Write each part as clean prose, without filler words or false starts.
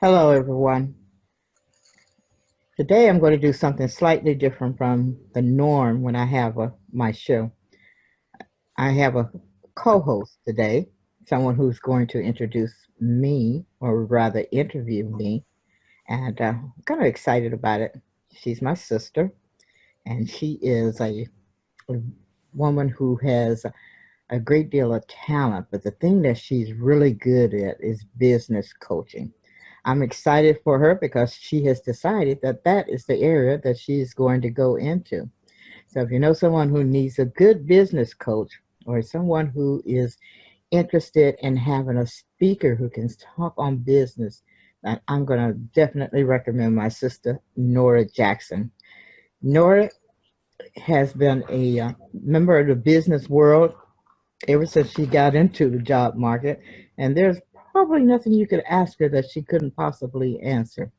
Hello, everyone. Today I'm going to do something slightly different from the norm when I have my show. I have a co host today, someone who's going to introduce me, or rather, interview me, and I'm kind of excited about it. She's my sister, and she is a woman who has a great deal of talent, but the thing that she's really good at is business coaching. I'm excited for her because she has decided that that is the area that she's going to go into. So if you know someone who needs a good business coach or someone who is interested in having a speaker who can talk on business, I'm going to definitely recommend my sister, Nora Jackson. Nora has been a member of the business world ever since she got into the job market, and there's probably nothing you could ask her that she couldn't possibly answer.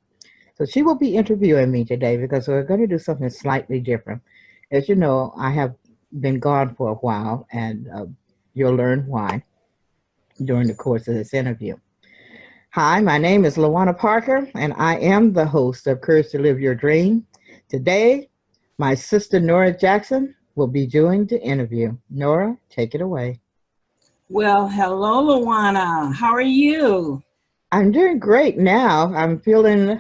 So she will be interviewing me today because we're going to do something slightly different. As you know, I have been gone for a while, and you'll learn why during the course of this interview. Hi, my name is Lawana Parker, and I am the host of Courage to Live Your Dream. Today, my sister Nora Jackson will be doing the interview. Nora, take it away. Well, hello, Luana. How are you? I'm doing great now. I'm feeling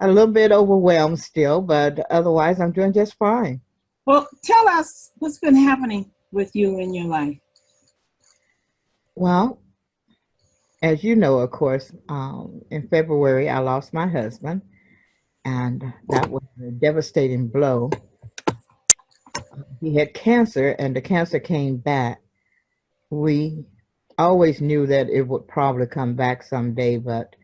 a little bit overwhelmed still, but otherwise, I'm doing just fine. Well, tell us what's been happening with you in your life. Well, as you know, of course, in February, I lost my husband, and that was a devastating blow. He had cancer, and the cancer came back. We always knew that it would probably come back someday, but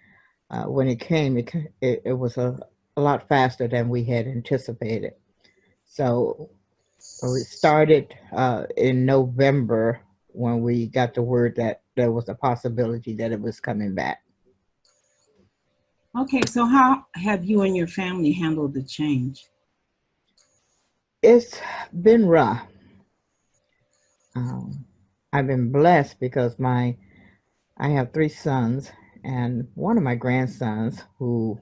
when it came, it was a lot faster than we had anticipated. So we started in November when we got the word that there was a possibility that it was coming back. Okay, so how have you and your family handled the change? It's been rough. Um, I've been blessed because my I have three sons, and one of my grandsons who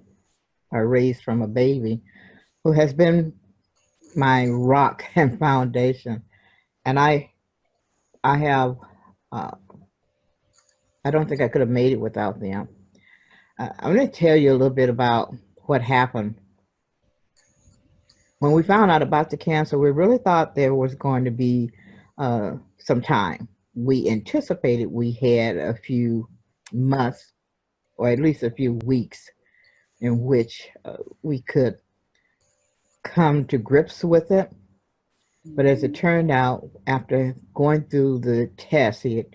are raised from a baby, who has been my rock and foundation. And I have uh, I don't think I could have made it without them. I'm going to tell you a little bit about what happened. When we found out about the cancer, we really thought there was going to be some time. We anticipated we had a few months or at least a few weeks in which we could come to grips with it. But as it turned out, after going through the tests, he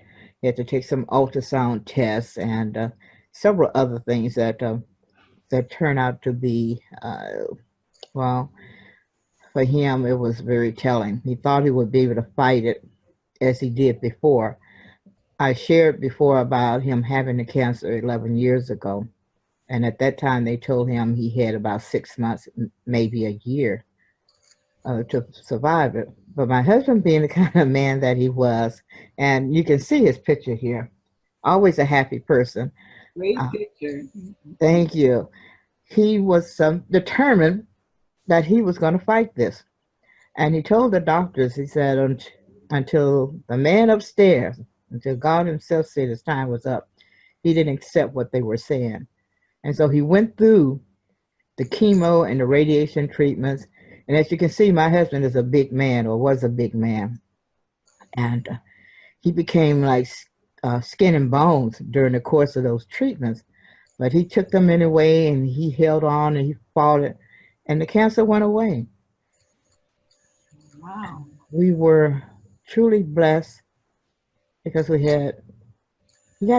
had to take some ultrasound tests and several other things that turned out to be, well, for him, it was very telling. He thought he would be able to fight it as he did before. I shared before about him having the cancer 11 years ago. And at that time, they told him he had about 6 months, maybe a year, to survive it. But my husband, being the kind of man that he was, and you can see his picture here, always a happy person. Great Uh, picture. Thank you. He was determined that he was going to fight this. And he told the doctors, he said, until the man upstairs, until God himself said his time was up, he didn't accept what they were saying. And so he went through the chemo and the radiation treatments. And as you can see, my husband is a big man, or was a big man. And he became like skin and bones during the course of those treatments. But he took them anyway, and he held on and he fought it. And the cancer went away. Wow. We were truly blessed because we got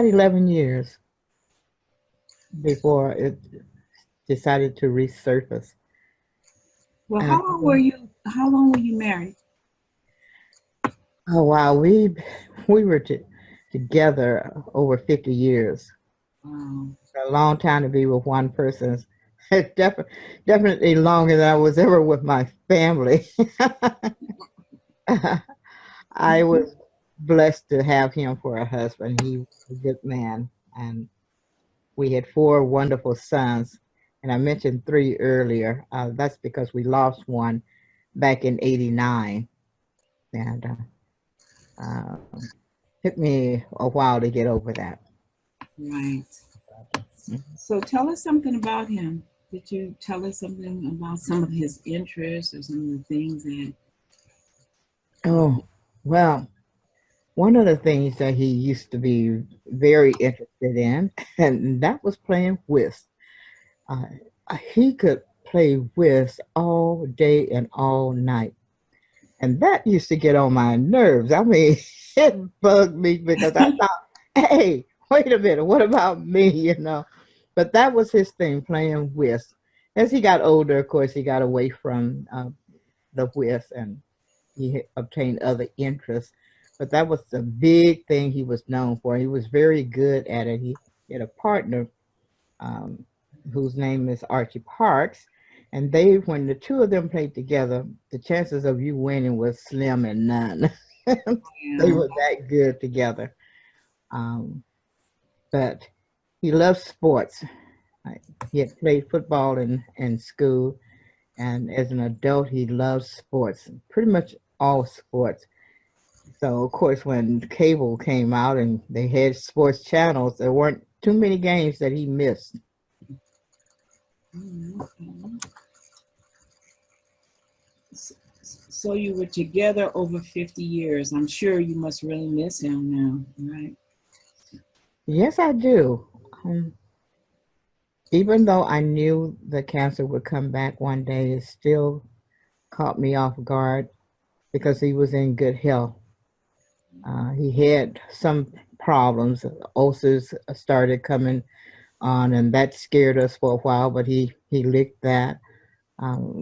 11 years before it decided to resurface. Well, And how long were you married? oh wow, we were together over 50 years. Wow. A long time to be with one person. Definitely longer than I was ever with my family. I was blessed to have him for a husband. He was a good man, and We had four wonderful sons, and I mentioned three earlier. That's because we lost one back in '89, and took me a while to get over that. Right. Mhm. So tell us something about him. Did you tell us something about some of his interests or some of the things that? Oh, well, one of the things that he used to be very interested in, and that was playing whist. Uh, he could play whist all day and all night. And that used to get on my nerves. I mean, it bugged me because I thought, hey, wait a minute, what about me, you know? But that was his thing, playing whist. As he got older, of course, he got away from the whist and he obtained other interests. But that was the big thing he was known for. He was very good at it. He had a partner um, whose name is Archie Parks. And they, when the two of them played together, the chances of you winning was slim and none. They Yeah. were that good together. Um, but he loved sports. Like, he had played football in school, and as an adult, he loves sports, pretty much all sports. So, of course, when cable came out and they had sports channels, there weren't too many games that he missed. Mhm. So you were together over 50 years. I'm sure you must really miss him now, right? Yes, I do. Um, Even though I knew the cancer would come back one day, it still caught me off guard because he was in good health. He had some problems. Ulcers started coming on, and that scared us for a while, but he licked that.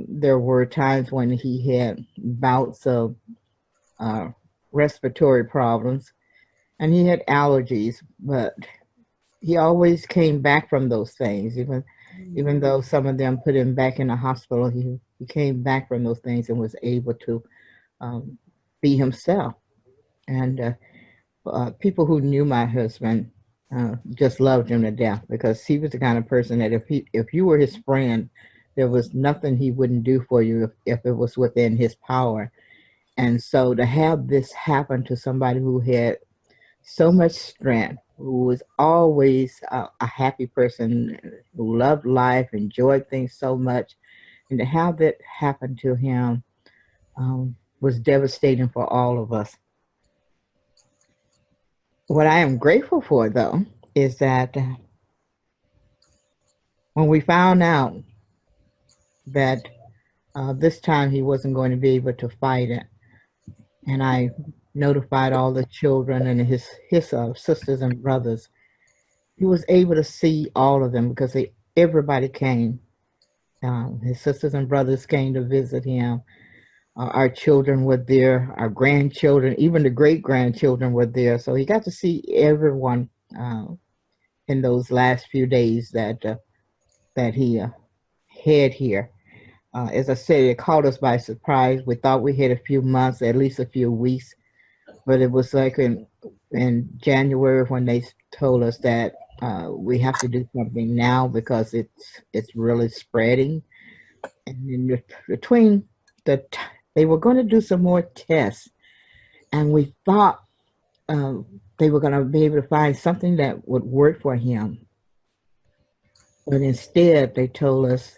There were times when he had bouts of uh, respiratory problems, and he had allergies, but he always came back from those things. Even though some of them put him back in the hospital, he came back from those things and was able to um, be himself. And people who knew my husband just loved him to death because he was the kind of person that if you were his friend, there was nothing he wouldn't do for you if it was within his power. And so to have this happen to somebody who had so much strength, who was always a happy person, who loved life, enjoyed things so much, and to have that happen to him was devastating for all of us. What I am grateful for, though, is that when we found out that this time he wasn't going to be able to fight it, and I notified all the children and his sisters and brothers, he was able to see all of them because everybody came. His sisters and brothers came to visit him. Our children were there, our grandchildren, even the great grandchildren were there. So he got to see everyone in those last few days that he had here. As I said, it caught us by surprise. We thought we had a few months, at least a few weeks, but it was like in January when they told us that we have to do something now because it's really spreading. And in between the they were going to do some more tests, and we thought they were going to be able to find something that would work for him. But instead, they told us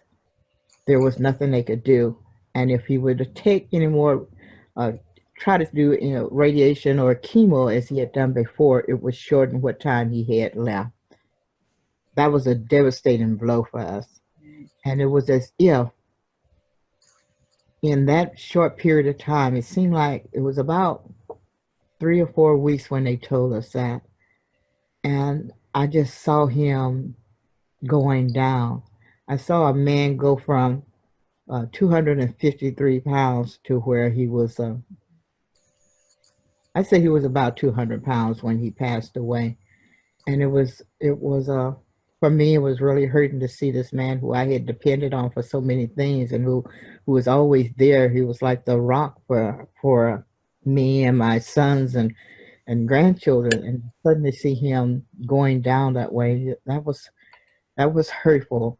there was nothing they could do, and if he were to take any more, uh, try to do radiation or chemo as he had done before, it would shorten what time he had left. That was a devastating blow for us, and it was as if in that short period of time, it seemed like it was about 3 or 4 weeks when they told us that. And I just saw him going down. I saw a man go from 253 pounds to where he was, I'd say he was about 200 pounds when he passed away. And it was for me, it was really hurting to see this man who I had depended on for so many things and who was always there. He was like the rock for me and my sons and grandchildren, and suddenly see him going down that way. That was That was hurtful.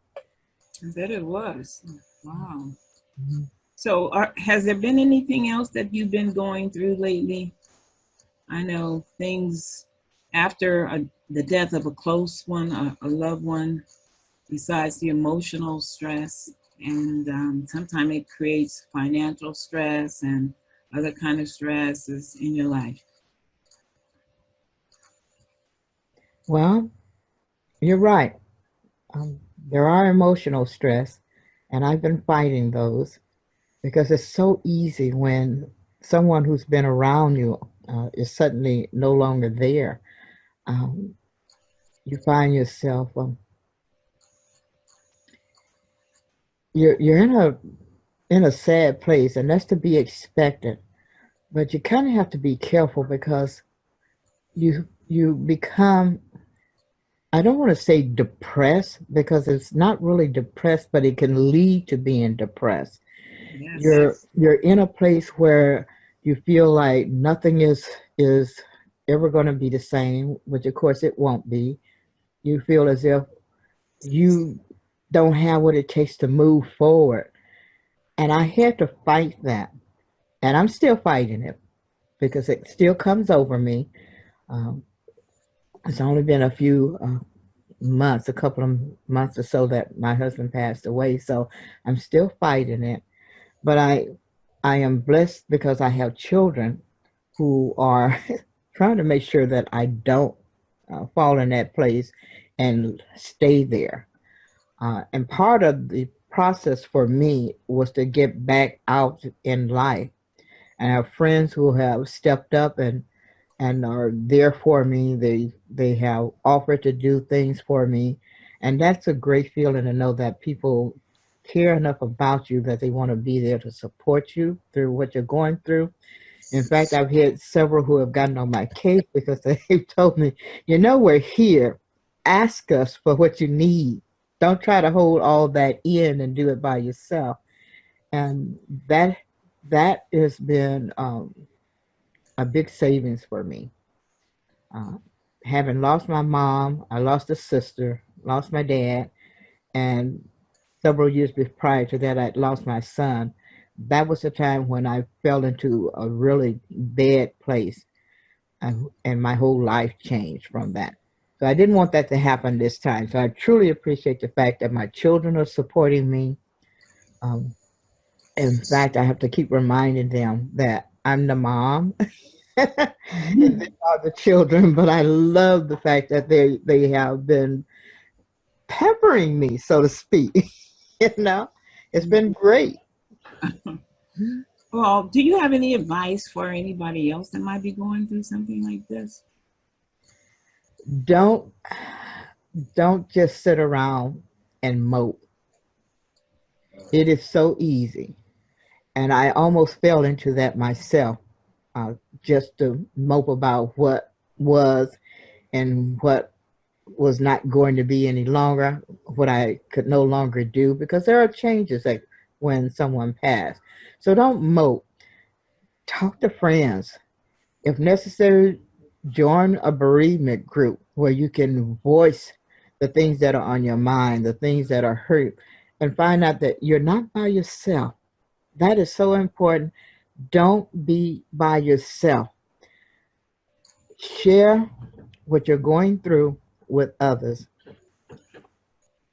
I bet it was. Wow. Mhm. So, has there been anything else that you've been going through lately? I know things after the death of a close one, a loved one, besides the emotional stress, and sometimes it creates financial stress and other kind of stresses in your life. Well, you're right. There are emotional stress, and I've been fighting those because it's so easy when someone who's been around you is suddenly no longer there. Um, you find yourself you're in a sad place, and that's to be expected. But you kind of have to be careful because you become, I don't want to say depressed because it's not really depressed, but it can lead to being depressed. Yes. You're in a place where you feel like nothing is ever going to be the same, which of course it won't be. You feel as if you don't have what it takes to move forward. And I had to fight that. And I'm still fighting it because it still comes over me. Um, it's only been a few months, a couple of months or so that my husband passed away. So I'm still fighting it. But I am blessed because I have children who are trying to make sure that I don't fall in that place and stay there. And part of the process for me was to get back out in life. And I have friends who have stepped up and are there for me. They have offered to do things for me, and that's a great feeling to know that people care enough about you that they want to be there to support you through what you're going through. In fact, I've had several who have gotten on my case because they've told me, we're here. Ask us for what you need. Don't try to hold all that in and do it by yourself. And that that has been a big savings for me. Uh, Having lost my mom, I lost a sister, lost my dad, and several years prior to that, I'd lost my son. That was the time when I fell into a really bad place, and my whole life changed from that. So I didn't want that to happen this time. So I truly appreciate the fact that my children are supporting me. Um, in fact, I have to keep reminding them that I'm the mom and they are the children, but I love the fact that they have been peppering me, so to speak. you know, it's been great. Well, do you have any advice for anybody else that might be going through something like this? Don't don't just sit around and mope. It is so easy, and I almost fell into that myself, just to mope about what was and what was not going to be any longer, what I could no longer do, because there are changes like when someone passed. So don't mope. Talk to friends. If necessary, join a bereavement group where you can voice the things that are on your mind, the things that are hurt, and find out that you're not by yourself. That is so important. Don't be by yourself. Share what you're going through with others.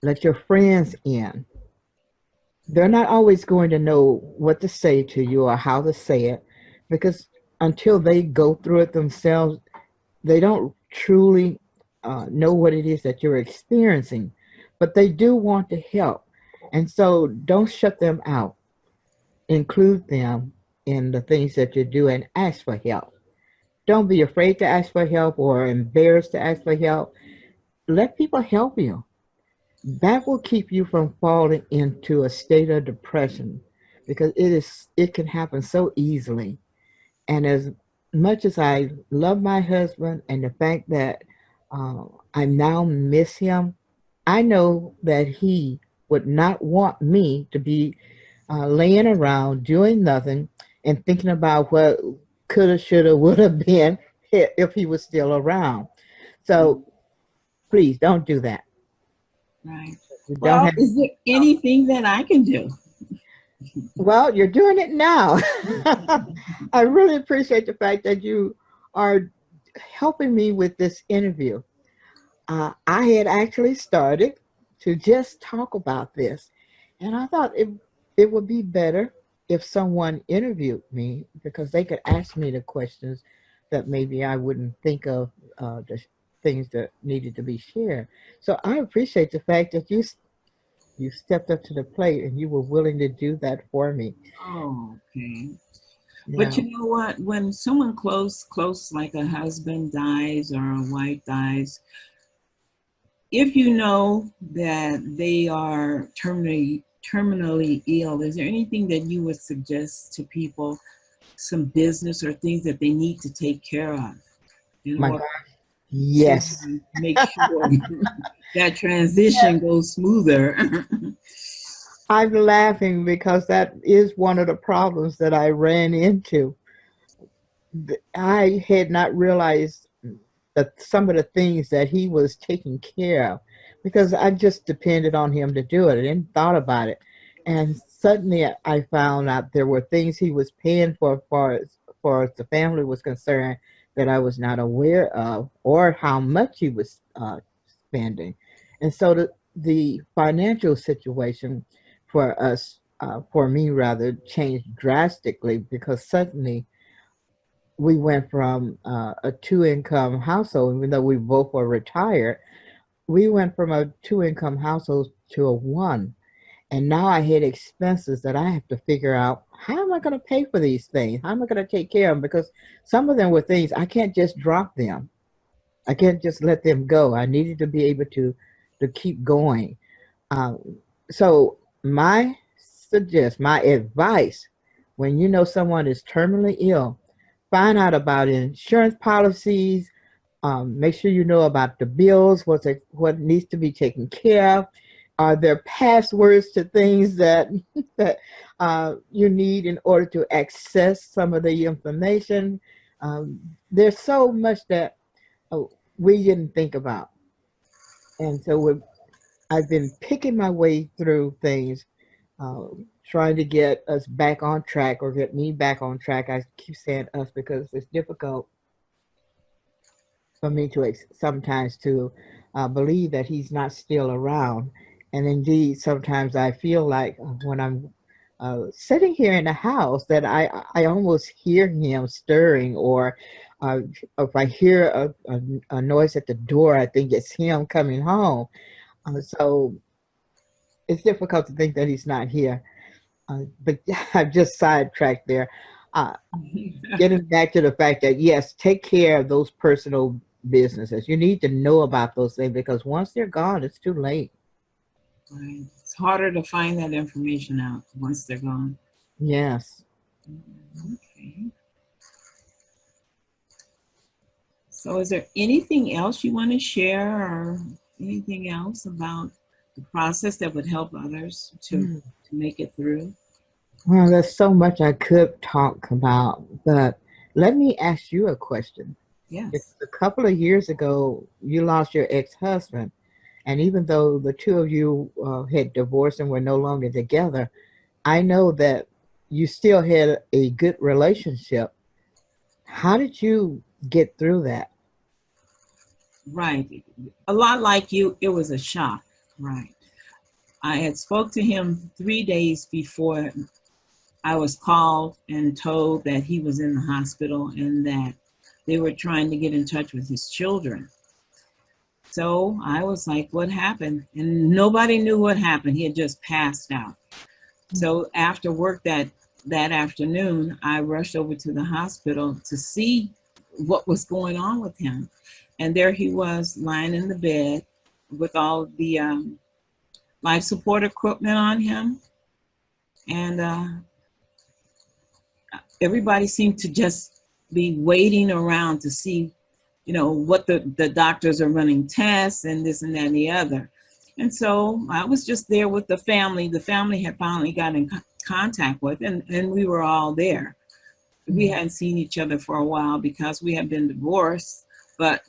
Let your friends in. They're not always going to know what to say to you or how to say it because until they go through it themselves, they don't truly know what it is that you're experiencing, but they do want to help. And so don't shut them out. Include them in the things that you do and ask for help. Don't be afraid to ask for help or embarrassed to ask for help. Let people help you. That will keep you from falling into a state of depression because it can happen so easily. And as much as I love my husband and the fact that I now miss him, I know that he would not want me to be laying around doing nothing and thinking about what coulda, shoulda, would have been if he was still around. So please don't do that. Right. You don't Well, have. is there anything that I can do? Well, you're doing it now. I really appreciate the fact that you are helping me with this interview. I had actually started to just talk about this, and I thought it would be better if someone interviewed me because they could ask me the questions that maybe I wouldn't think of, the things that needed to be shared. So I appreciate the fact that you stepped up to the plate and you were willing to do that for me. Oh, okay. But Yeah, you know what? When someone close, like a husband dies or a wife dies, if you know that they are terminally ill, is there anything that you would suggest to people, some business or things that they need to take care of in my order God, to yes. make sure that transition goes smoother? I'm laughing because that is one of the problems that I ran into. I had not realized that some of the things that he was taking care of because I just depended on him to do it. I didn't thought about it. And suddenly I found out there were things he was paying for far as the family was concerned that I was not aware of or how much he was spending. And so the financial situation for us, for me rather, changed drastically because suddenly we went from a two-income household, even though we both were retired, we went from a two-income household to a one. And now I had expenses that I have to figure out how am I going to pay for these things? How am I going to take care of them? Because some of them were things I can't just drop them. I can't just let them go. I needed to be able to keep going. So my advice, when you know someone is terminally ill, find out about insurance policies. Make sure you know about the bills, what needs to be taken care of. Are there passwords to things that that you need in order to access some of the information? There's so much that we didn't think about, and so I've been picking my way through things, uh, trying to get us back on track or get me back on track. I keep saying us because it's difficult for me to sometimes to believe that he's not still around. And indeed, sometimes I feel like when I'm sitting here in the house that I almost hear him stirring, or if I hear a noise at the door, I think it's him coming home. So it's difficult to think that he's not here. But I've just sidetracked there. Uh, Getting back to the fact that yes, take care of those personal businesses. You need to know about those things because once they're gone, it's too late. Right. It's harder to find that information out once they're gone. Yes. Okay. So, is there anything else you want to share, or anything else about the process that would help others Mm. to make it through? Well, there's so much I could talk about, but let me ask you a question. Yes. Because a couple of years ago, you lost your ex-husband, and even though the two of you had divorced and were no longer together, I know that you still had a good relationship. How did you get through that? Right. A lot like you, it was a shock. Right. I had spoke to him 3 days before I was called and told that he was in the hospital and that they were trying to get in touch with his children. So I was like, what happened? And nobody knew what happened. He had just passed out. So after work that afternoon, I rushed over to the hospital to see what was going on with him. And there he was lying in the bed with all the life support equipment on him. And everybody seemed to just be waiting around to see, what the doctors are running tests and this and that and the other. And so I was just there with the family. The family had finally got in contact with, and we were all there. We Mhm. hadn't seen each other for a while because we had been divorced, but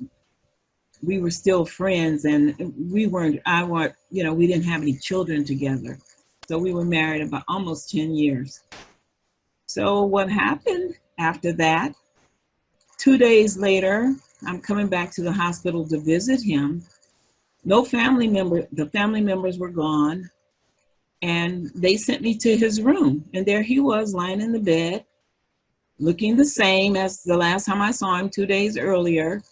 we were still friends, and we weren't. I weren't. We didn't have any children together, so we were married about almost 10 years. So what happened after that? 2 days later, I'm coming back to the hospital to visit him. No family member. The family members were gone, and they sent me to his room, and there he was lying in the bed, looking the same as the last time I saw him 2 days earlier.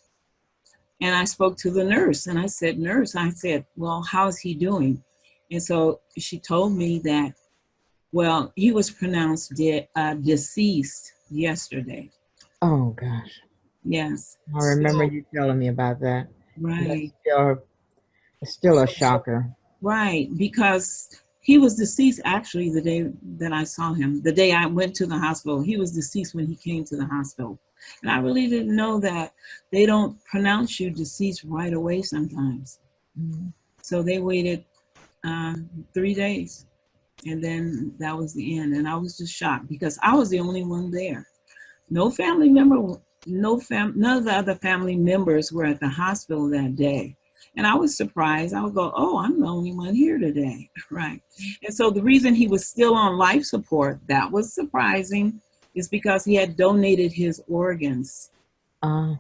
And I spoke to the nurse, and I said, "Nurse," I said, "well, how's he doing?" And so she told me that, well, he was pronounced deceased yesterday. Oh gosh. Yes. I remember So, you telling me about that. And that's right. still a shocker. Right. Because he was deceased actually the day that I saw him. The day I went to the hospital, he was deceased when he came to the hospital. And I really didn't know that they don't pronounce you deceased right away sometimes. Mhm. So they waited 3 days, and then that was the end. And I was just shocked because I was the only one there. No family member, none of the other family members were at the hospital that day. And I was surprised. I would go, "Oh, I'm the only one here today." Right. And so the reason he was still on life support, that was surprising, is because he had donated his organs Uh,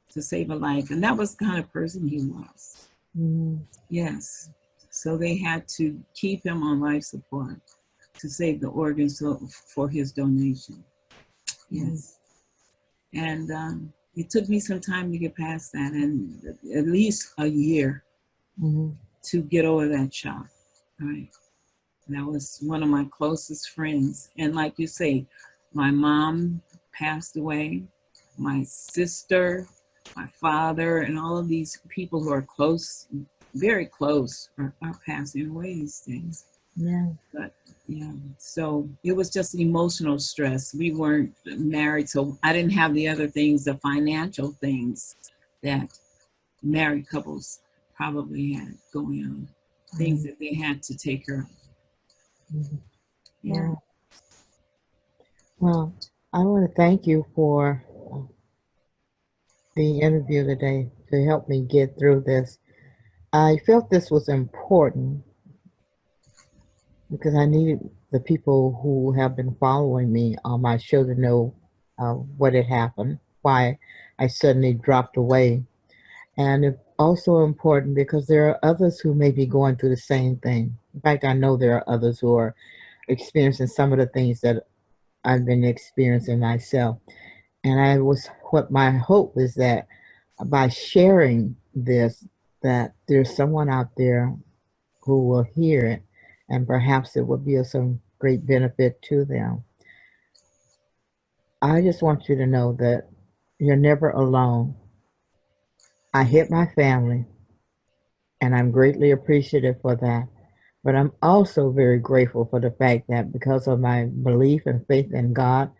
to save a life. And that was the kind of person he was. mm, Yes. So they had to keep him on life support to save the organs for his donation. mm, Yes. And it took me some time to get past that, and at least a year mm, to get over that shock. Right. And that was one of my closest friends. And like you say, my mom passed away, my sister, my father, and all of these people who are close, very close, are passing away these days. yeah. But yeah, so it was just an emotional stress. We weren't married, so I didn't have the other things, the financial things that married couples probably had going on, things Mm, that they had to take care of. mm. Yeah. Wow. Well, I want to thank you for the interview today to help me get through this. I felt this was important because I needed the people who have been following me on my show to know what had happened, why I suddenly dropped away. And it's also important because there are others who may be going through the same thing. In fact, I know there are others who are experiencing some of the things that I've been experiencing myself. And what my hope is that by sharing this, that there's someone out there who will hear it, and perhaps it will be of some great benefit to them. I just want you to know that you're never alone. I hit my family, and I'm greatly appreciative for that. But I'm also very grateful for the fact that because of my belief and faith in God,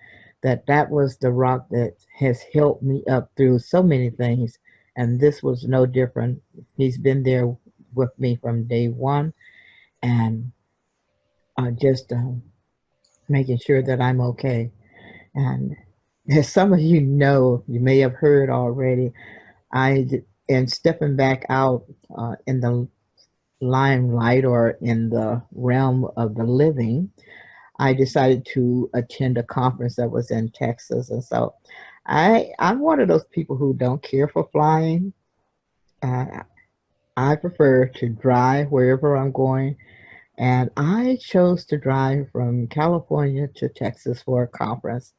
that was the rock that has helped me up through so many things. And this was no different. He's been there with me from day one, and just making sure that I'm okay. And as some of you know, you may have heard already, in stepping back out in the limelight or in the realm of the living, I decided to attend a conference that was in Texas. And so I'm one of those people who don't care for flying. Uh, I prefer to drive wherever I'm going. And I chose to drive from California to Texas for a conference.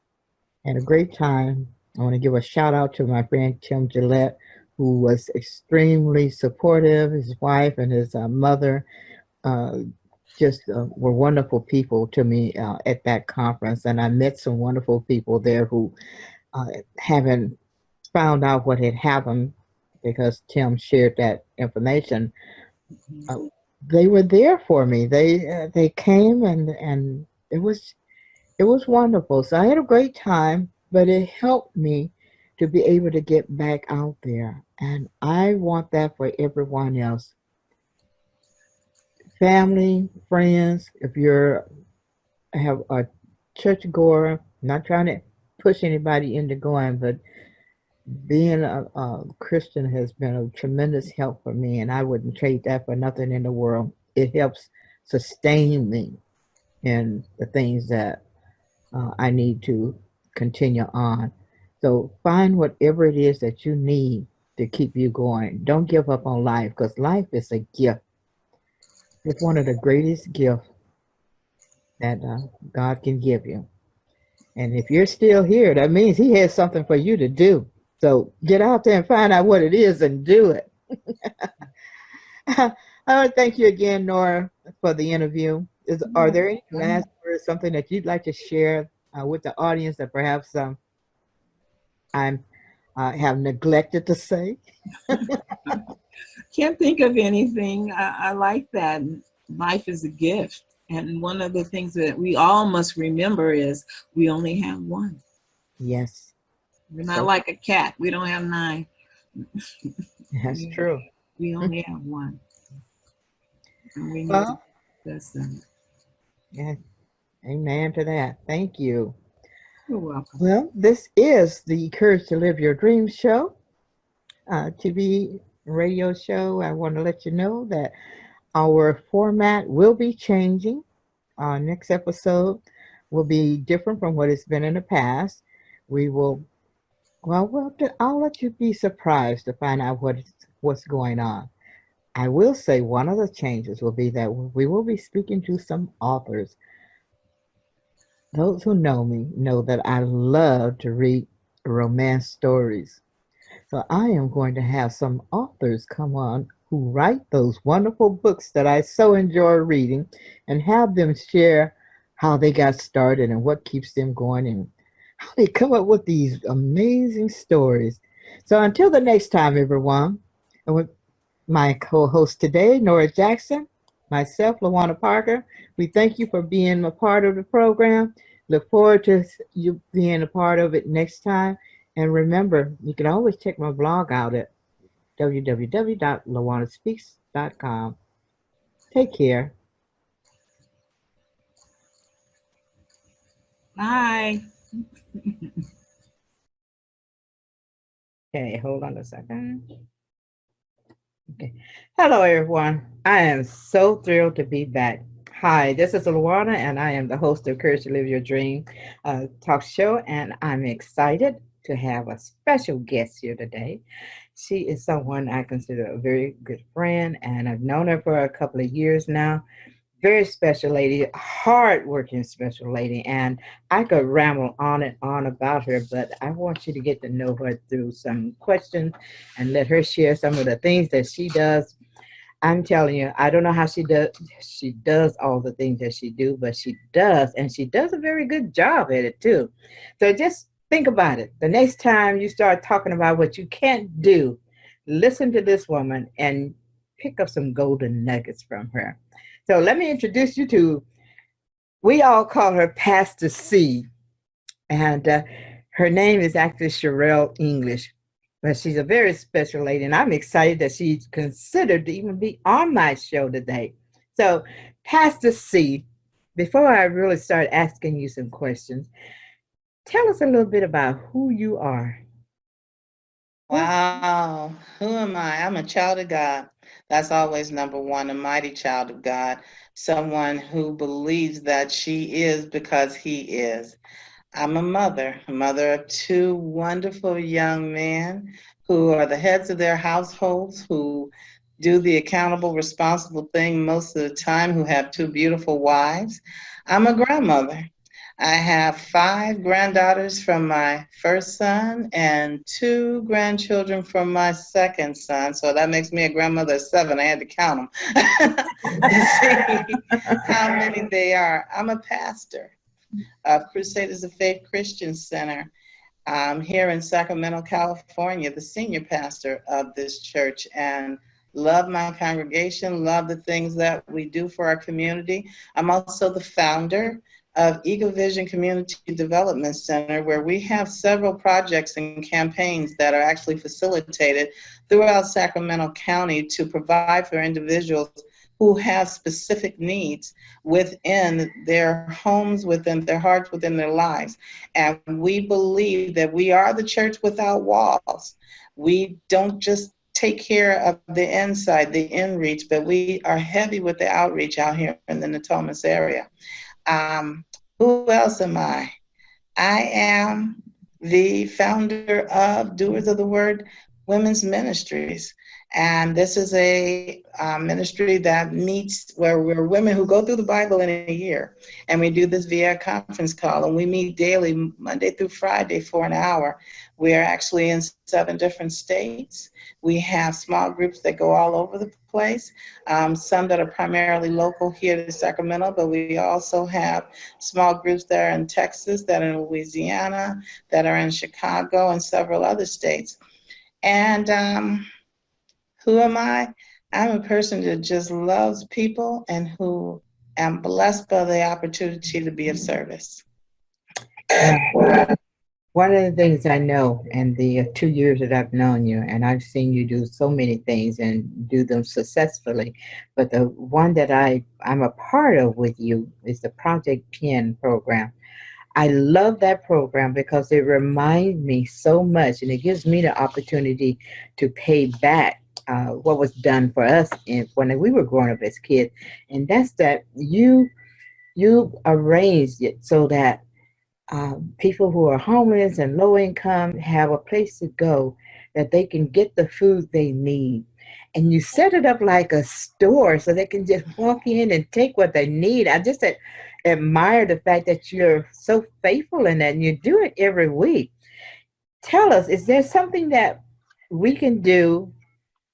Had a great time. I want to give a shout out to my friend Tim Gillette, who was extremely supportive. His wife and his mother uh, just were wonderful people to me at that conference. And I met some wonderful people there who haven't found out what had happened because Tim shared that information. Uh, Mhm. they were there for me. They came and it was wonderful. So I had a great time, but it helped me to be able to get back out there. And I want that for everyone else. Family, friends, if you're have a church goer, not trying to push anybody into going, but being a Christian has been a tremendous help for me, and I wouldn't trade that for nothing in the world. It helps sustain me in the things that I need to continue on. So find whatever it is that you need to keep you going. Don't give up on life because life is a gift. It's one of the greatest gifts that God can give you. And if you're still here, that means He has something for you to do. So get out there and find out what it is and do it. I want to thank you again, Nora, for the interview. Are there any last words, something that you'd like to share with the audience that perhaps I'm have neglected to say? Can't think of anything. I like that. Life is a gift. And one of the things that we all must remember is we only have one. Yes. We're not So like a cat. We don't have nine. that's true. We only have one. And we need to Well, bless them. yeah, amen to that. Thank you. You're welcome. Well, this is the Courage to Live Your Dreams show, TV radio show. I want to let you know that our format will be changing. Our next episode will be different from what it's been in the past. We will, I'll let you be surprised to find out what's going on. I will say one of the changes will be that we will be speaking to some authors. Those who know me know that I love to read romance stories. So I am going to have some authors come on who write those wonderful books that I so enjoy reading and have them share how they got started and what keeps them going and how they come up with these amazing stories. So until the next time, everyone, and with my co-host today, Nora Jackson, myself, LaWanna Parker, we thank you for being a part of the program. Look forward to you being a part of it next time. And remember, you can always check my blog out at www.lawannaspeaks.com. Take care. Bye. Okay, hold on a second. Okay. Hello, everyone. I am so thrilled to be back. Hi, this is Luana, and I am the host of Courage to Live Your Dream talk show, and I'm excited to have a special guest here today. She is someone I consider a very good friend, and I've known her for a couple of years now. Very special lady, hardworking special lady, and I could ramble on and on about her, but I want you to get to know her through some questions and let her share some of the things that she does. I'm telling you, I don't know how she does all the things that she do, but she does, and she does a very good job at it too. So just think about it. The next time you start talking about what you can't do, listen to this woman and pick up some golden nuggets from her. So let me introduce you to, we all call her Pastor C, and her name is actually Sherelle English. But she's a very special lady, and I'm excited that she's considered to even be on my show today. So, Pastor C, before I really start asking you some questions, tell us a little bit about who you are. Wow, who am I? I'm a child of God. That's always number one, a mighty child of God, someone who believes that she is because he is. I'm a mother of two wonderful young men who are the heads of their households, who do the accountable, responsible thing most of the time, who have two beautiful wives. I'm a grandmother. I have five granddaughters from my first son and two grandchildren from my second son. So that makes me a grandmother of seven. I had to count them to see how many they are. I'm a pastor of Crusaders of Faith Christian Center here in Sacramento, California, the senior pastor of this church, and love my congregation, love the things that we do for our community. I'm also the founder of Eagle Vision Community Development Center, where we have several projects and campaigns that are actually facilitated throughout Sacramento County to provide for individuals who have specific needs within their homes, within their hearts, within their lives. And we believe that we are the church without walls. We don't just take care of the inside, the in-reach, but we are heavy with the outreach out here in the Natomas area. Who else am I? I am the founder of Doers of the Word Women's Ministries. And this is a ministry that meets where we're women who go through the Bible in a year. And we do this via a conference call, and we meet daily, Monday through Friday, for an hour. We are actually in 7 different states. We have small groups that go all over the place, some that are primarily local here to Sacramento, but we also have small groups that are in Texas, that are in Louisiana, that are in Chicago, and several other states. And who am I? I'm a person that just loves people and who am blessed by the opportunity to be of service. One of the things I know in the 2 years that I've known you, and I've seen you do so many things and do them successfully, but the one that I'm a part of with you is the Project Pen program. I love that program because it reminds me so much, and it gives me the opportunity to pay back what was done for us when we were growing up as kids. And that's that you arranged it so that people who are homeless and low income have a place to go that they can get the food they need. And you set it up like a store so they can just walk in and take what they need. I just admire the fact that you're so faithful in that and you do it every week. Tell us, is there something that we can do,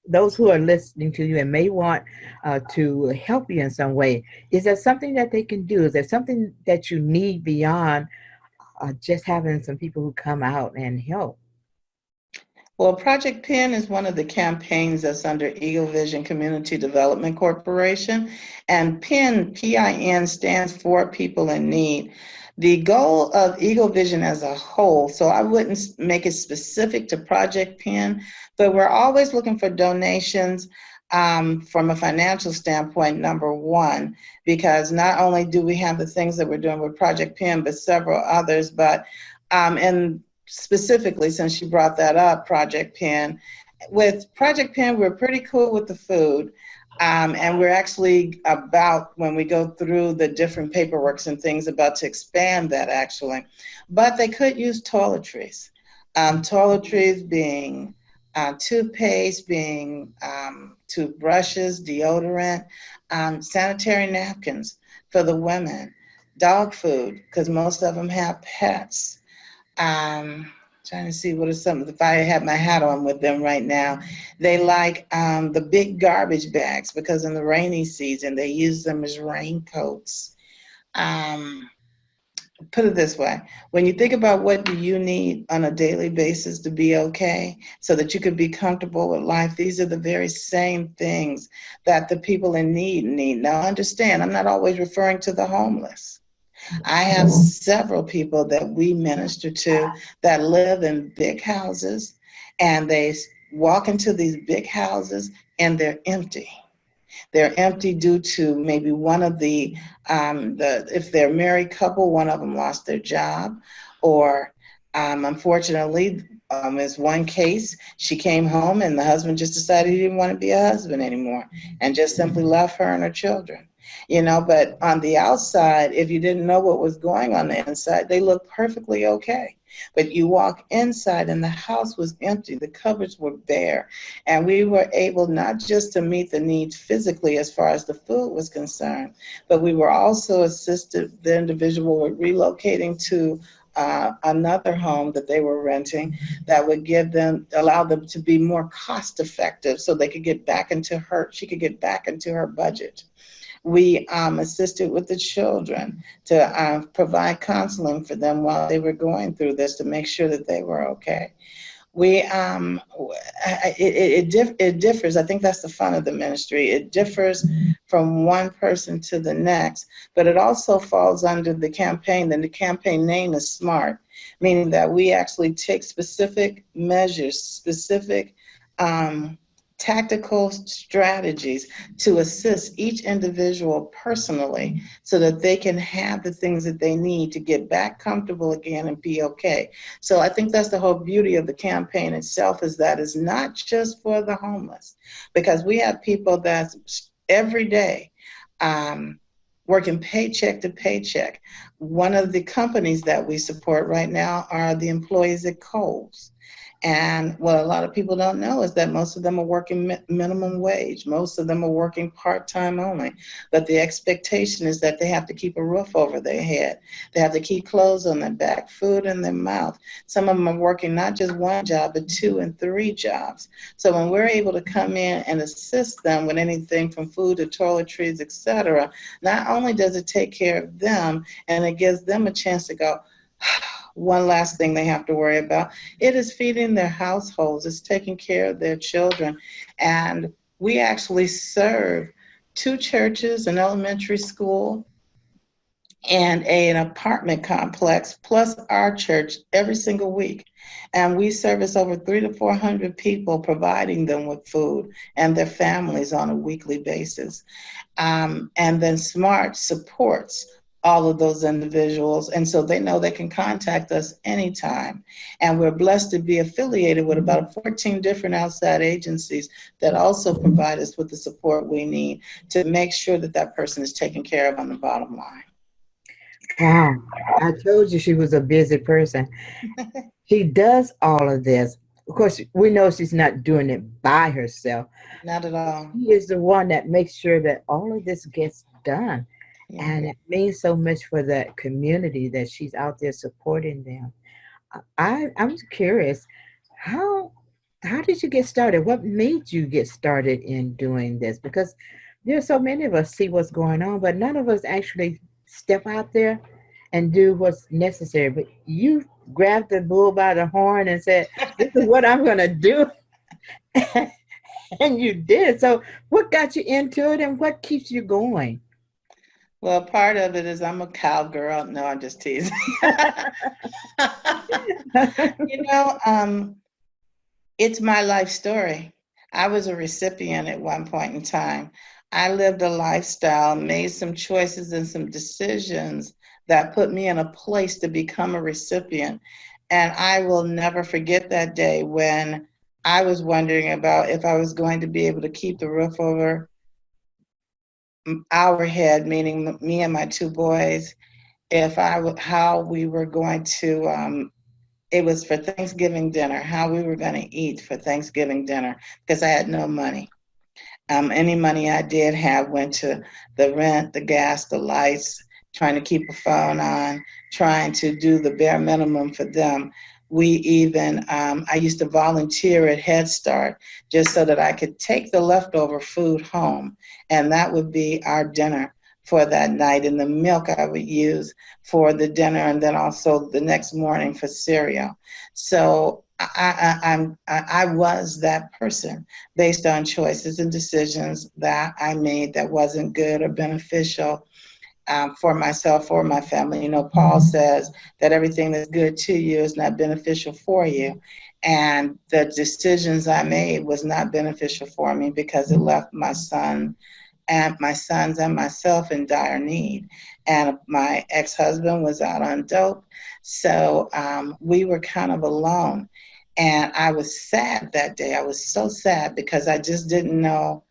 those who are listening to you and may want to help you in some way? Is there something that they can do? Is there something that you need beyond just having some people who come out and help? Well, Project Pen is one of the campaigns that's under Eagle Vision Community Development Corporation. And PIN, P-I-N, stands for People in Need. The goal of Eagle Vision as a whole, so I wouldn't make it specific to Project Pen, but we're always looking for donations from a financial standpoint, number one, because not only do we have the things that we're doing with Project Pen, but several others, but and specifically, since you brought that up, Project Pen. With Project Pen, we're pretty cool with the food. And we're actually about, when we go through the different paperworks and things, about to expand that actually. But they could use toiletries. Toiletries being toothpaste, being toothbrushes, deodorant, sanitary napkins for the women, dog food, because most of them have pets. Trying to see what are some, if I have my hat on with them right now. They like the big garbage bags because in the rainy season they use them as raincoats. Put it this way, when you think about what do you need on a daily basis to be okay so that you can be comfortable with life, these are the very same things that the people in need need. Now understand, I'm not always referring to the homeless. I have several people that we minister to that live in big houses, and they walk into these big houses and they're empty. They're empty due to maybe one of if they're a married couple, one of them lost their job, or unfortunately, there's one case, she came home and the husband just decided he didn't want to be a husband anymore and just simply left her and her children. You know, but on the outside, if you didn't know what was going on the inside, they looked perfectly okay. But you walk inside and the house was empty, the cupboards were bare, and we were able not just to meet the needs physically as far as the food was concerned, but we were also assisted the individual with relocating to another home that they were renting that would allow them to be more cost effective so they could get back into she could get back into her budget. We assisted with the children to provide counseling for them while they were going through this to make sure that they were okay. It differs. I think that's the fun of the ministry. It differs from one person to the next, but it also falls under the campaign. And the campaign name is SMART, meaning that we actually take specific measures, specific tactical strategies to assist each individual personally so that they can have the things that they need to get back comfortable again and be okay. So I think that's the whole beauty of the campaign itself, is that it's not just for the homeless, because we have people that's every day um, working paycheck to paycheck. One of the companies that we support right now are the employees at Kohl's. And what a lot of people don't know is that most of them are working minimum wage. Most of them are working part-time only. But the expectation is that they have to keep a roof over their head. They have to keep clothes on their back, food in their mouth. Some of them are working not just one job, but 2 and 3 jobs. So when we're able to come in and assist them with anything from food to toiletries, etc., not only does it take care of them, and it gives them a chance to go, one last thing they have to worry about. It is feeding their households. It's taking care of their children. And we actually serve 2 churches, an elementary school, and an apartment complex, plus our church every single week. And we service over 300 to 400 people, providing them with food and their families on a weekly basis. And then SMART supports all of those individuals. And so they know they can contact us anytime. And we're blessed to be affiliated with about 14 different outside agencies that also provide us with the support we need to make sure that that person is taken care of on the bottom line. Wow. I told you she was a busy person. She does all of this. Of course, we know she's not doing it by herself. Not at all. She is the one that makes sure that all of this gets done. Yeah. And it means so much for the community that she's out there supporting them. I'm curious, how how did you get started? What made you get started in doing this? Because there are so many of us see what's going on, but none of us actually step out there and do what's necessary. But you grabbed the bull by the horn and said, "This is what I'm going to do," and you did. So, what got you into it, and what keeps you going? Well, part of it is I'm a cowgirl. No, I'm just teasing. You know, it's my life story. I was a recipient at one point in time. I lived a lifestyle, made some choices and some decisions that put me in a place to become a recipient. And I will never forget that day when I was wondering about if I was going to be able to keep the roof over our head, meaning me and my 2 boys, if how we were going to it was for Thanksgiving dinner, how we were going to eat for Thanksgiving dinner, because I had no money. Any money I did have went to the rent, the gas, the lights, trying to keep a phone on, trying to do the bare minimum for them. We even, I used to volunteer at Head Start just so that I could take the leftover food home, and that would be our dinner for that night, and the milk I would use for the dinner, and then also the next morning for cereal. So I was that person based on choices and decisions that I made that wasn't good or beneficial for myself or my family. You know, Paul says that everything that's good to you is not beneficial for you. And the decisions I made was not beneficial for me because it left my sons and myself in dire need. And my ex-husband was out on dope. So we were kind of alone. And I was sad that day. I was so sad because I just didn't know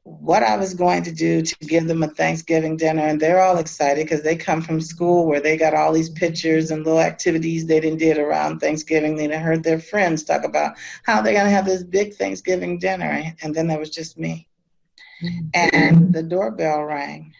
what I was going to do to give them a Thanksgiving dinner. And they're all excited because they come from school where they got all these pictures and little activities they did around Thanksgiving. They heard their friends talk about how they're going to have this big Thanksgiving dinner. And then there was just me. And the doorbell rang.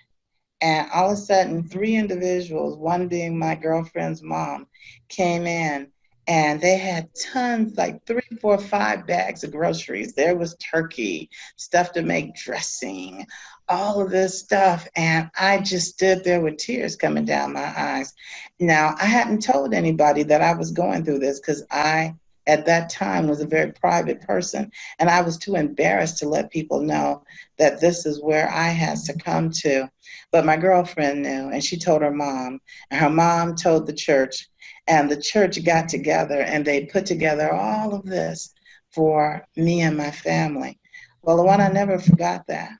And all of a sudden, 3 individuals, one being my girlfriend's mom, came in, and they had tons, like 3, 4, 5 bags of groceries. There was turkey, stuff to make dressing, all of this stuff. And I just stood there with tears coming down my eyes. Now, I hadn't told anybody that I was going through this because I, at that time, was a very private person. And I was too embarrassed to let people know that this is where I had succumbed to. But my girlfriend knew, and she told her mom, and her mom told the church, and the church got together and they put together all of this for me and my family. Well, the one I never forgot that.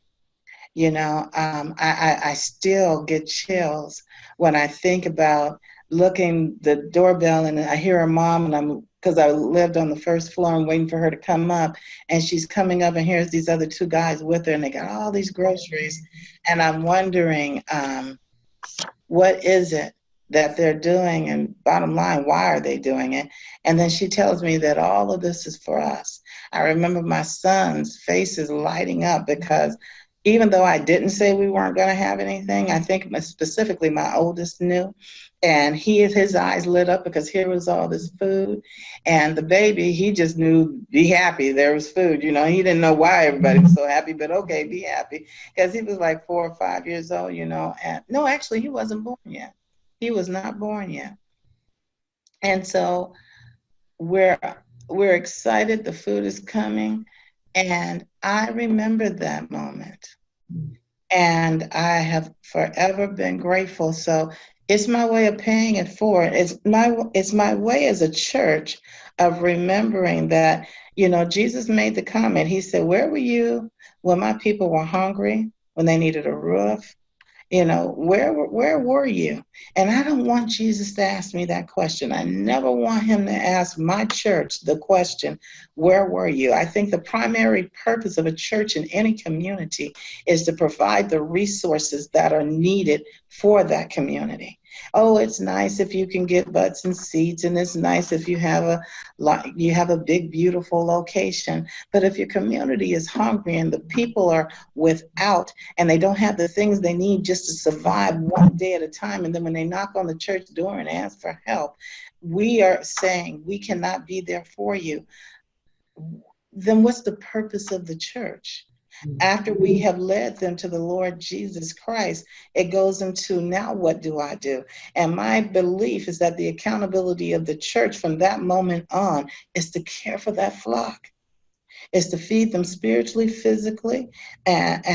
I still get chills when I think about looking the doorbell and I hear her mom, and because I lived on the first floor and waiting for her to come up, and she's coming up and here's these other two guys with her and they got all these groceries, and I'm wondering, what is it that they're doing, and bottom line, why are they doing it? And then she tells me that all of this is for us. I remember my son's faces lighting up because even though I didn't say we weren't going to have anything, I think specifically my oldest knew, and his eyes lit up because here was all this food. And the baby, he just knew, be happy, there was food. He didn't know why everybody was so happy, but okay, be happy, because he was like 4 or 5 years old. And no, actually he wasn't born yet. He was not born yet. And so we're excited, the food is coming, and I remember that moment. And I have forever been grateful. So it's my way of paying it forward. It's my way as a church of remembering that, Jesus made the comment. He said, where were you when my people were hungry, when they needed a roof? Where were you? And I don't want Jesus to ask me that question. I never want him to ask my church the question, where were you? I think the primary purpose of a church in any community is to provide the resources that are needed for that community. Oh, it's nice if you can get butts and seats, and it's nice if you have a big, beautiful location. But if your community is hungry and the people are without, and they don't have the things they need just to survive one day at a time, and then when they knock on the church door and ask for help, we are saying we cannot be there for you, then what's the purpose of the church? After we have led them to the Lord Jesus Christ, it goes into, now what do I do? And my belief is that the accountability of the church from that moment on is to care for that flock, is to feed them spiritually, physically, and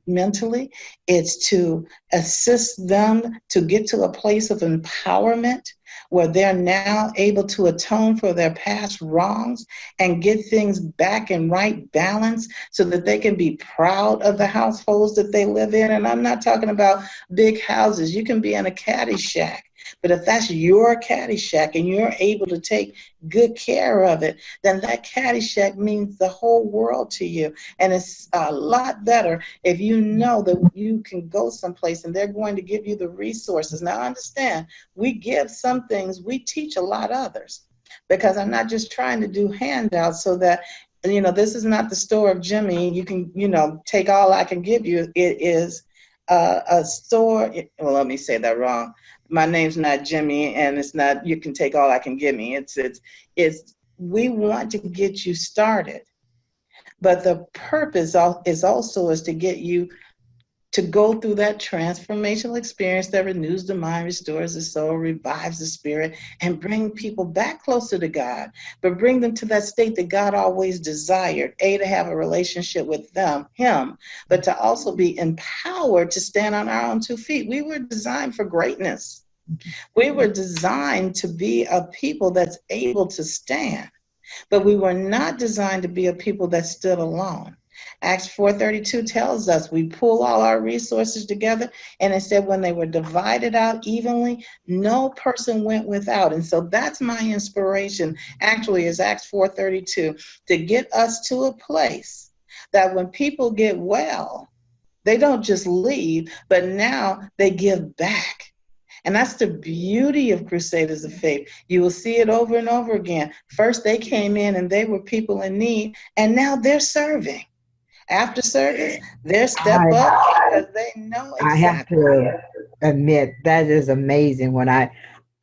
mentally. It's to assist them to get to a place of empowerment where they're now able to atone for their past wrongs and get things back in right balance so that they can be proud of the households that they live in. And I'm not talking about big houses. You can be in a caddy shack. But if that's your caddy shack and you're able to take good care of it, then that caddy shack means the whole world to you. And it's a lot better if you know that you can go someplace and they're going to give you the resources. Now, understand, we give some things, we teach a lot others, because I'm not just trying to do handouts so that, this is not the store of Jimmy. You can, take all I can give you. It is a store. Well, let me say that wrong. My name's not Jimmy, and it's not, you can take all I can give me. It's we want to get you started, but the purpose is also to get you to go through that transformational experience that renews the mind, restores the soul, revives the spirit, and bring people back closer to God, but bring them to that state that God always desired, to have a relationship with him, but to also be empowered to stand on our own 2 feet. We were designed for greatness. We were designed to be a people that's able to stand, but we were not designed to be a people that stood alone. Acts 4:32 tells us we pull all our resources together, and it said when they were divided out evenly, no person went without. And so that's my inspiration, actually, is Acts 4:32, to get us to a place that when people get well, they don't just leave, but now they give back. And that's the beauty of Crusaders of Faith. You will see it over and over again. First, they came in and they were people in need, and now they're serving. After service, they're step up because they know exactly. I have to admit that is amazing.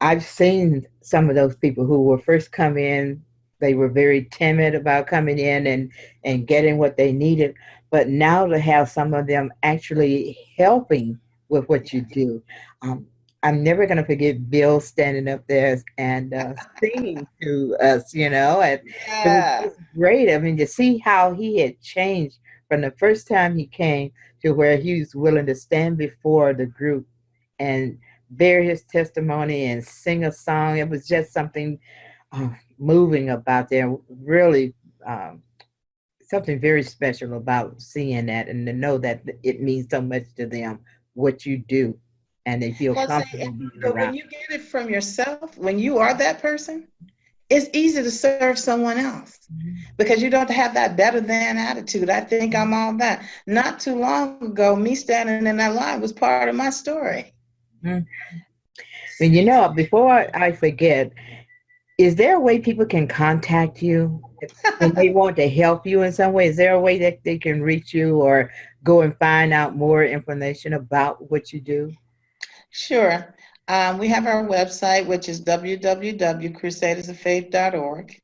I've seen some of those people who were first come in, they were very timid about coming in and getting what they needed, but now to have some of them actually helping with what you do. Um, I'm never going to forget Bill standing up there and singing to us, and it was Yeah. just great. I mean, to see how he had changed from the first time he came to where he was willing to stand before the group and bear his testimony and sing a song. It was just something moving about there. Really, um, something very special about seeing that and to know that it means so much to them what you do, and they feel Well, see, comfortable being but when around. you get it from yourself, when you are that person, it's easy to serve someone else because you don't have that better than attitude. I think I'm all that. Not too long ago, me standing in that line was part of my story. Mhm. And before I forget, is there a way people can contact you when they want to help you in some way? Is there a way that they can reach you or go and find out more information about what you do? Sure. We have our website, which is www.crusadersoffaith.org.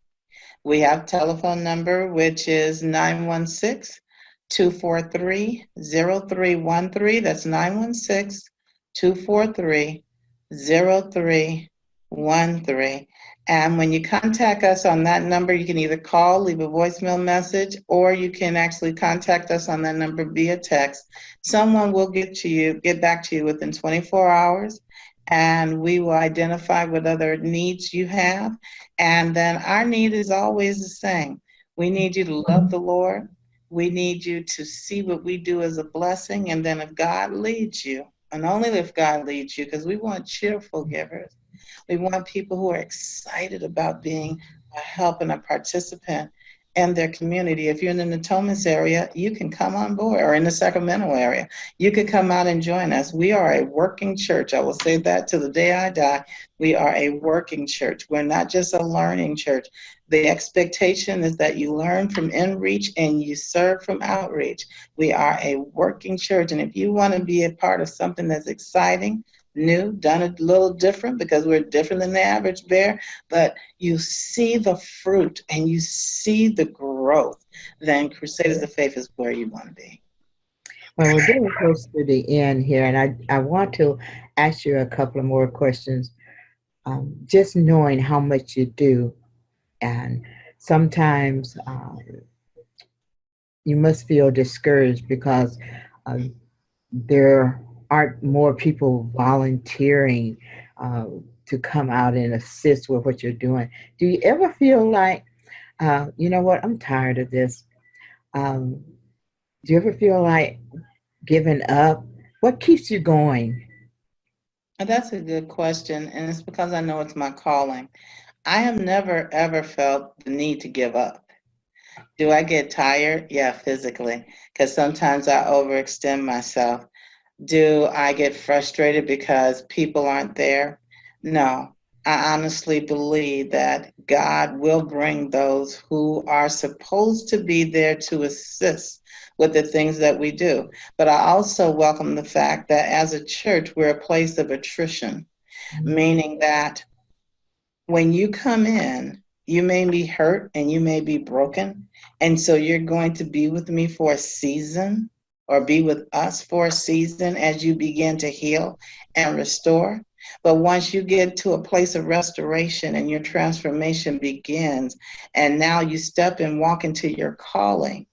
We have telephone number, which is 916-243-0313. That's 916-243-0313. And when you contact us on that number, you can either call, leave a voicemail message, or you can actually contact us on that number via text. Someone will get back to you within 24 hours, and we will identify what other needs you have. And then our need is always the same. We need you to love the Lord. We need you to see what we do as a blessing. And then if God leads you, and only if God leads you, because we want cheerful givers. We want people who are excited about being a help and a participant in their community. If you're in the Natomas area, you can come on board, or in the Sacramento area, you could come out and join us. We are a working church. I will say that to the day I die. We are a working church. We're not just a learning church. The expectation is that you learn from in-reach and you serve from outreach. We are a working church. And if you want to be a part of something that's exciting, new, done a little different, because we're different than the average bear, but you see the fruit and you see the growth, then Crusaders of Faith is where you want to be. Well, we're getting close to the end here, and I want to ask you a couple of more questions. Just knowing how much you do, and sometimes you must feel discouraged because um, there aren't more people volunteering uh, to come out and assist with what you're doing. Do you ever feel like, you know what, I'm tired of this? Um, do you ever feel like giving up? What keeps you going? And that's a good question, and it's because I know it's my calling. I have never ever felt the need to give up. Do I get tired? Yeah, physically, because sometimes I overextend myself. Do I get frustrated because people aren't there? No. I honestly believe that God will bring those who are supposed to be there to assist with the things that we do. But I also welcome the fact that as a church, we're a place of attrition, meaning that when you come in, you may be hurt and you may be broken. And so you're going to be with me for a season, or be with us for a season as you begin to heal and restore. But once you get to a place of restoration and your transformation begins, and now you step and walk into your calling,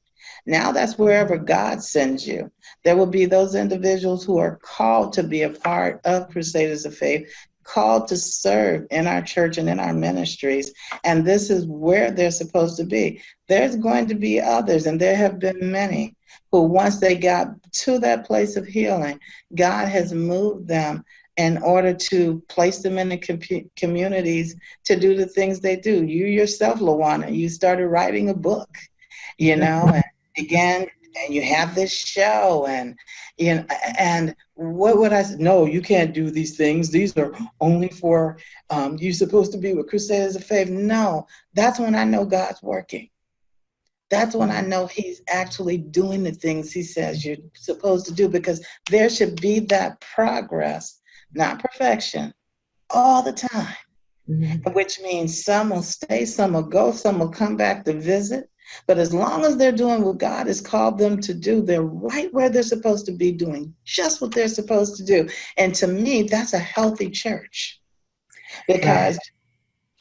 now that's wherever God sends you. There will be those individuals who are called to be a part of Crusaders of Faith, called to serve in our church and in our ministries. And this is where they're supposed to be. There's going to be others, and there have been many who, once they got to that place of healing, God has moved them in order to place them in the communities to do the things they do. You yourself, Lawana, you started writing a book, and began, and you have this show, and and what would I say? No, you can't do these things. These are only for you're supposed to be with Crusaders of Faith. No, that's when I know God's working. That's when I know He's actually doing the things He says you're supposed to do, because there should be that progress, not perfection, all the time. Mhm. Which means some will stay, some will go, some will come back to visit. But as long as they're doing what God has called them to do, they're right where they're supposed to be, doing just what they're supposed to do. And to me, that's a healthy church. Well, Because,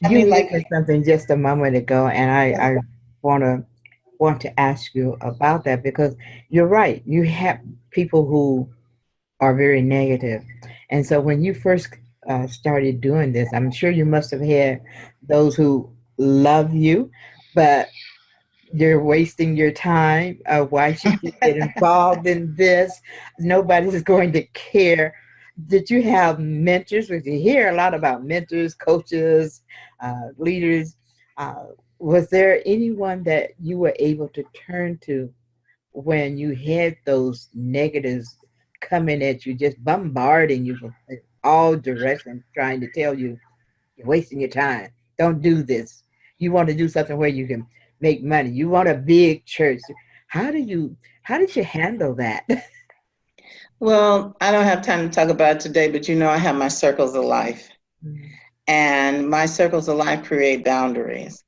I you mean, like, mentioned something just a moment ago, and I want to ask you about that because you're right. You have people who are very negative, and so when you first started doing this? I'm sure you must have had those who love you, but you're wasting your time. Why should you get involved in this? Nobody's going to care. Did you have mentors? Because you hear a lot about mentors, coaches, leaders. Uh, was there anyone that you were able to turn to when you had those negatives coming at you, just bombarding you from all directions, trying to tell you you're wasting your time. Don't do this. You want to do something where you can make money. You want a big church. How did you handle that? Well, I don't have time to talk about it today, but I have my circles of life. And my circles of life create boundaries.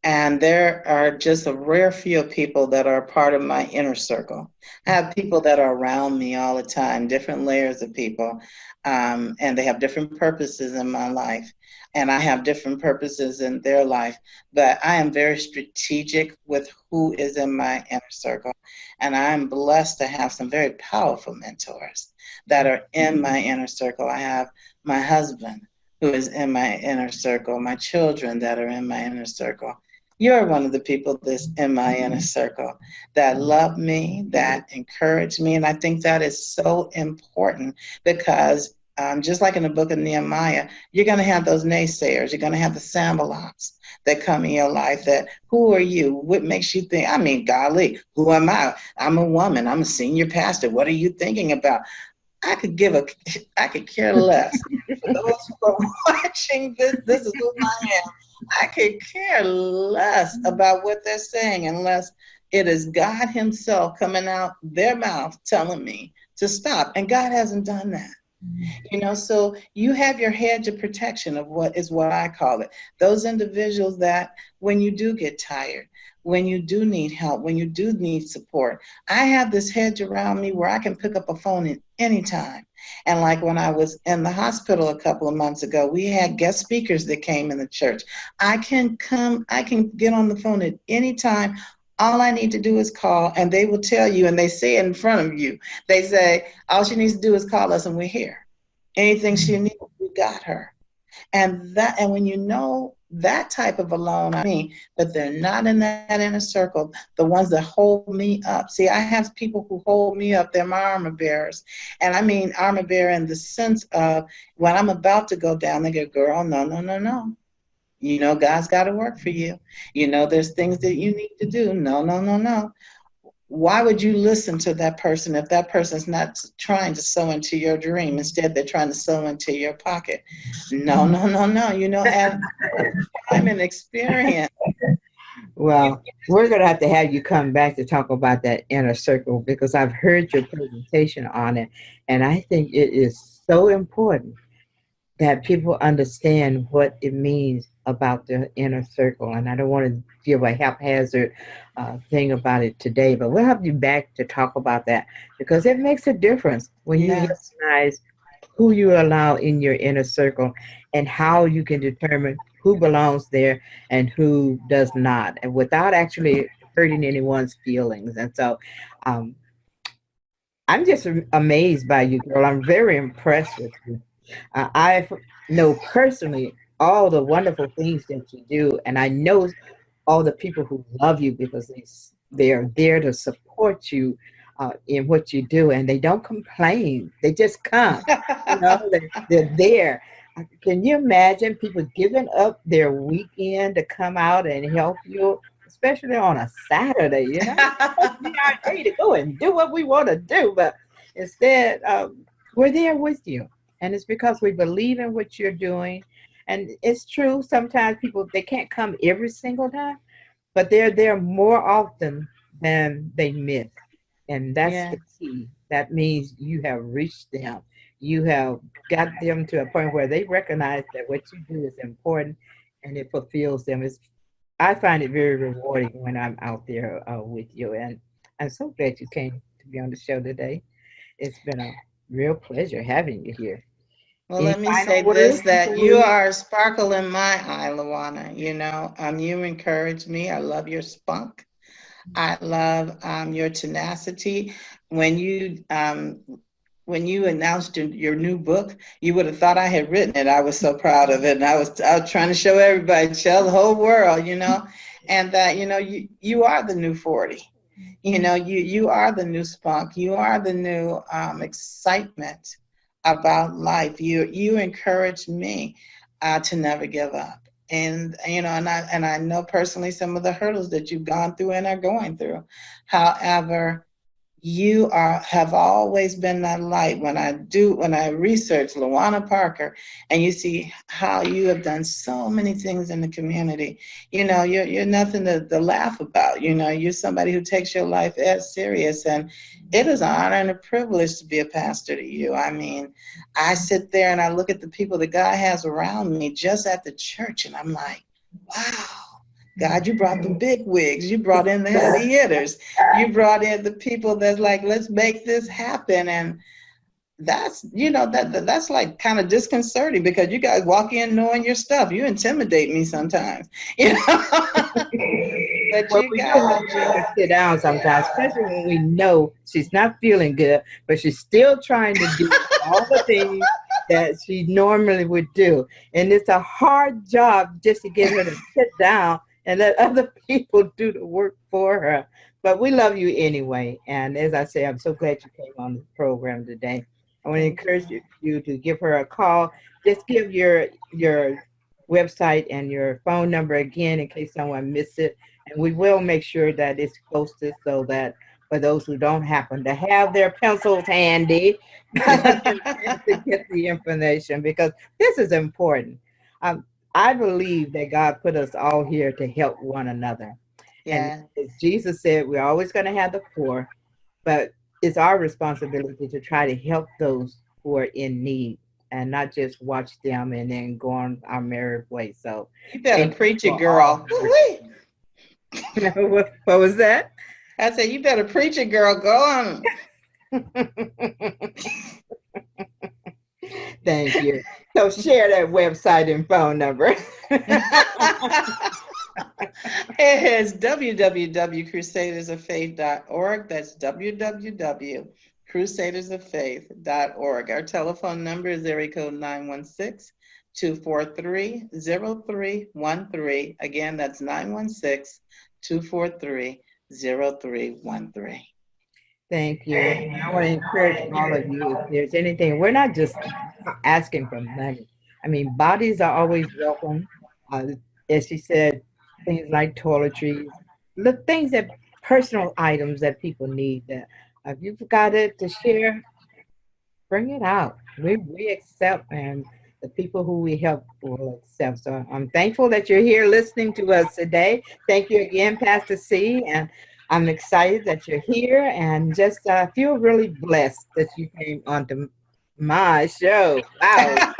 And there are just a rare few people that are part of my inner circle. I have people that are around me all the time, different layers of people, and they have different purposes in my life. And I have different purposes in their life. But I am very strategic with who is in my inner circle. And I'm blessed to have some very powerful mentors that are in my inner circle. I have my husband who is in my inner circle, my children that are in my inner circle. You're one of the people that's in my inner circle that love me, that encourage me. And I think that is so important because just like in the book of Nehemiah, you're going to have those naysayers. You're going to have the Sambalots that come in your life that, who are you? What makes you think? I mean, golly, who am I? I'm a woman. I'm a senior pastor. What are you thinking about? I could care less. For those who are watching this is who I am. I could care less about what they're saying unless it is God Himself coming out their mouth telling me to stop. And God hasn't done that. So you have your hedge of protection of what I call it. Those individuals that when you do get tired, when you do need help, when you do need support, I have this hedge around me where I can pick up a phone at any time. And like when I was in the hospital a couple of months ago, we had guest speakers that came in the church. I can get on the phone at any time. All I need to do is call, and they will tell you, and they say it in front of you. They say, all she needs to do is call us and we're here. Anything she needs, we got her. And when you know that type of alone, I mean, but they're not in that inner circle, the ones that hold me up. See, I have people who hold me up, they're my armor bearers. And I mean armor bearer in the sense of when I'm about to go down, they go, girl, no, no, no, no. God's got to work for you. There's things that you need to do. No, no, no, no. Why would you listen to that person if that person's not trying to sow into your dream? Instead, they're trying to sow into your pocket. No, no, no, no. And time and experience. Well, we're going to have you come back to talk about that inner circle because I've heard your presentation on it, and I think it is so important that people understand what it means about the inner circle. And I don't want to give a haphazard thing about it today, but we'll have you back to talk about that because it makes a difference when you Yes. recognize who you allow in your inner circle and how you can determine who belongs there and who does not, and without actually hurting anyone's feelings. And so um, I'm just amazed by you, girl. I'm very impressed with you. I know personally all the wonderful things that you do, and I know all the people who love you because they are there to support you in what you do, and they don't complain. They just come. They're there. Can you imagine people giving up their weekend to come out and help you, especially on a Saturday? It's supposed to be our day to go and do what we want to do, but instead, we're there with you, and it's because we believe in what you're doing. And it's true. Sometimes people they can't come every single time, but they're there more often than they miss. And that's the Yes. key. That means you have reached them. You have got them to a point where they recognize that what you do is important and it fulfills them. I find it very rewarding when I'm out there with you. And I'm so glad you came to be on the show today. It's been a real pleasure having you here. Well, Any let me final say this, words that before we you leave? are a sparkle in my eye, Luana. You encourage me. I love your spunk. I love your tenacity. When you when you announced your new book, you would have thought I had written it. I was so proud of it. And I was trying to show everybody, tell the whole world, and that, you are the new 40. You are the new spunk. You are the new excitement about life. You encourage me to never give up. And and I know personally some of the hurdles that you've gone through and are going through. However, have always been that light. When I research Lawana Parker, and you see how you have done so many things in the community, you're nothing to laugh about. You're somebody who takes your life as serious, and it is an honor and a privilege to be a pastor to you. I mean, I sit there and I look at the people that God has around me just at the church, and I'm like, wow. God, you brought the big wigs. You brought in the heavy hitters. You brought in the people that's like, let's make this happen. And that's, that's like kind of disconcerting, because you guys walk in knowing your stuff. You intimidate me sometimes, But Well, you we do guys have to make just, her sit down sometimes, especially when we know she's not feeling good, but she's still trying to do all the things that she normally would do. And it's a hard job just to get her to sit down and let other people do the work for her. But we love you anyway. And as I say, I'm so glad you came on the program today. I want to thank encourage you. you to give her a call. Just give your website and your phone number again in case someone missed it, and we will make sure that it's posted so that for those who don't happen to have their pencils handy, to get the information, because this is important. Um, I believe that God put us all here to help one another. And Yeah. as Jesus said, we're always going to have the poor, but it's our responsibility to try to help those who are in need and not just watch them and then go on our merry way. So You better thank you preach it, for all girl. the work. Woo-wee. What was that? I said, you better preach it, girl. Go on. Thank you. So share that website and phone number. It is www.crusadersoffaith.org. That's www.crusadersoffaith.org. Our telephone number is area code 916-243-0313. Again, that's 916-243-0313. Thank you. And I want to encourage all of you, if there's anything, we're not just asking for money. I mean, bodies are always welcome. Uh, as she said, things like toiletries, the things that personal items that people need. That if you've got it to share, bring it out. We accept, and the people who we help will accept. So I'm thankful that you're here listening to us today. Thank you again, Pastor C. And I'm excited that you're here, and just feel really blessed that you came onto my show. Wow.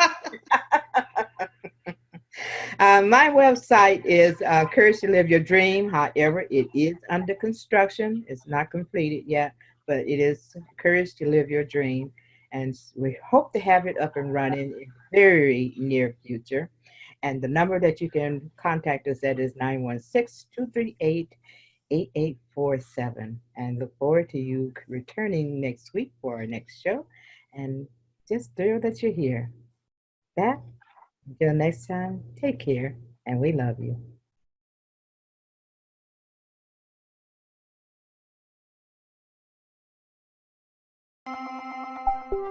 My website is Courage to Live Your Dream. However, it is under construction. It's not completed yet, but it is Courage to Live Your Dream. And we hope to have it up and running in very near future. And the number that you can contact us at is 916-238-8847. And look forward to you returning next week for our next show. And just thrill that you're here. That until next time, take care, and we love you.